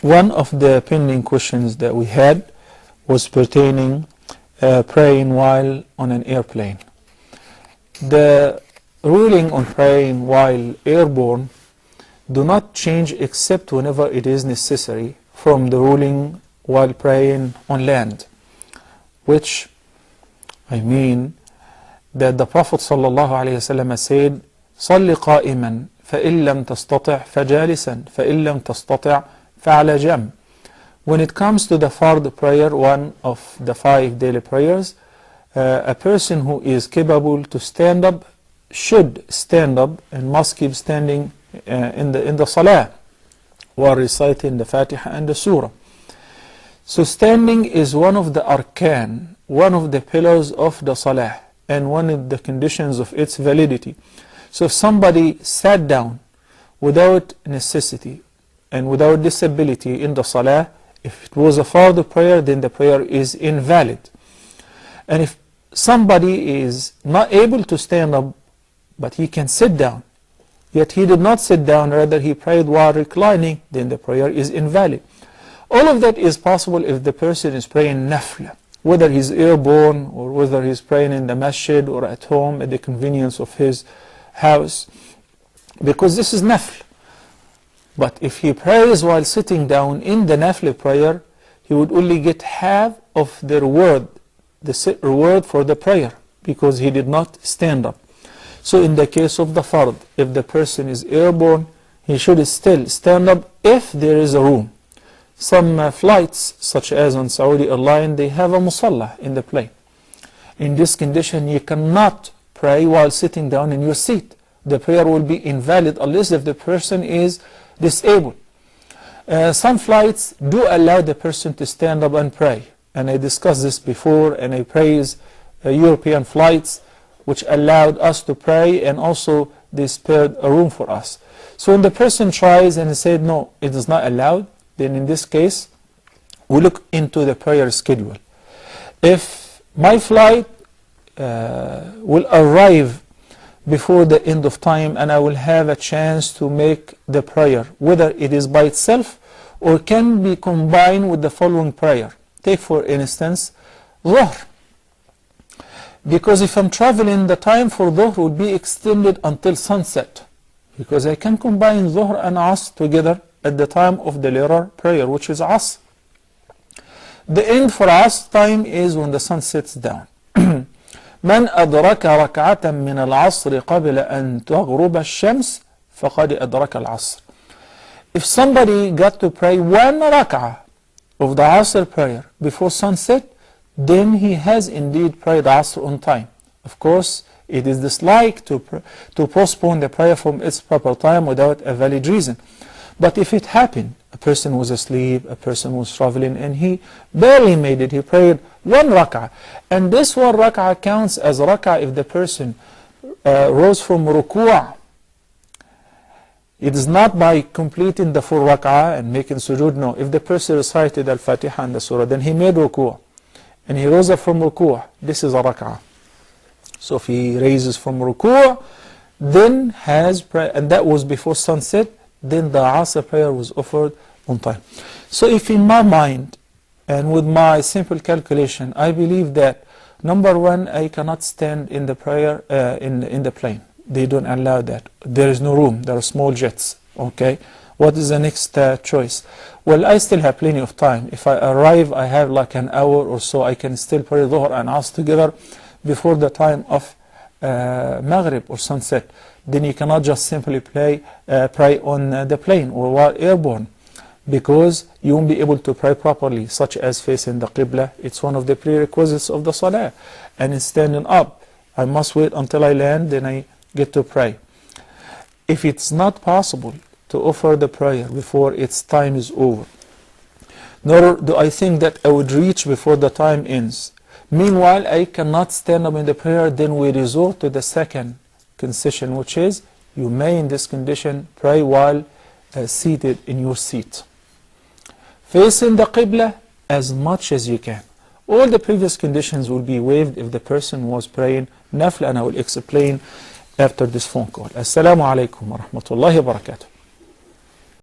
one of the pending questions that we had was pertaining praying while on an airplane. The ruling on praying while airborne do not change except whenever it is necessary from the ruling while praying on land, which I mean that the Prophet ﷺ said, صَلِّ قَائِمًا فَإِن لَمْ تَسْتَطِعْ فَجَالِسًا فَإِن لَمْ تَسْتَطِعْ فَعَلَى جَنْبٍ. When it comes to the fard prayer, one of the 5 daily prayers, a person who is capable to stand up should stand up and must keep standing in the Salah while reciting the Fatiha and the Surah. So standing is one of the arkan, one of the pillars of the Salah, and one of the conditions of its validity. So if somebody sat down without necessity and without disability in the Salah, if it was a fard prayer, then the prayer is invalid. And if somebody is not able to stand up, but he can sit down, yet he did not sit down, rather he prayed while reclining, then the prayer is invalid. All of that is possible if the person is praying nafla, whether he's airborne or whether he's praying in the masjid or at home at the convenience of his house, because this is nafla. But if he prays while sitting down in the nafla prayer, he would only get half of the reward for the prayer, because he did not stand up. So in the case of the fard, if the person is airborne, he should still stand up if there is a room. Some flights, such as on Saudi Airlines, they have a musalla in the plane. In this condition, you cannot pray while sitting down in your seat. The prayer will be invalid unless if the person is disabled. Some flights do allow the person to stand up and pray. And I discussed this before, and I praise European flights which allowed us to pray, and also they spared a room for us. So when the person tries and said no, it is not allowed, then in this case we look into the prayer schedule. If my flight will arrive before the end of time and I will have a chance to make the prayer, whether it is by itself or can be combined with the following prayer. Take for instance Dhuhr. Because if I'm traveling, the time for Dhuhr will be extended until sunset, because I can combine Dhuhr and Asr together at the time of the later prayer, which is Asr. The end for Asr time is when the sun sets down. من أدرك ركعة من العصر قبل أن تغرب الشمس فقد أدرك العصر. If somebody got to pray 1 rak'ah of the Asr prayer before sunset, then he has indeed prayed Asr on time. Of course, it is disliked to postpone the prayer from its proper time without a valid reason. But if it happened, a person was asleep, a person was traveling, and he barely made it, he prayed 1 rak'ah. And this 1 rak'ah counts as rak'ah if the person rose from ruku'. It is not by completing the 4 rak'ah and making sujood, no. If the person recited al-Fatiha and the surah, then he made ruku', and he rose up from ruku', this is a rak'ah. So if he raises from ruku', then has prayer, and that was before sunset, then the Asr prayer was offered on time. So if in my mind and with my simple calculation, I believe that number 1, I cannot stand in the prayer in the plane. They don't allow that. There is no room. There are small jets. Okay. What is the next choice? Well, I still have plenty of time. If I arrive, I have like an hour or so. I can still pray Dhuhr and Asr together before the time of Maghrib or sunset. Then you cannot just simply pray on the plane or while airborne, because you won't be able to pray properly, such as facing the Qibla. It's one of the prerequisites of the Salah. And in standing up, I must wait until I land, then I get to pray. If it's not possible to offer the prayer before its time is over, nor do I think that I would reach before the time ends, meanwhile I cannot stand up in the prayer, then we resort to the second concession, which is you may in this condition pray while seated in your seat, facing the Qibla as much as you can. All the previous conditions will be waived if the person was praying nafla, and I will explain after this phone call. Assalamu alaikum wa rahmatullahi wa barakatuh.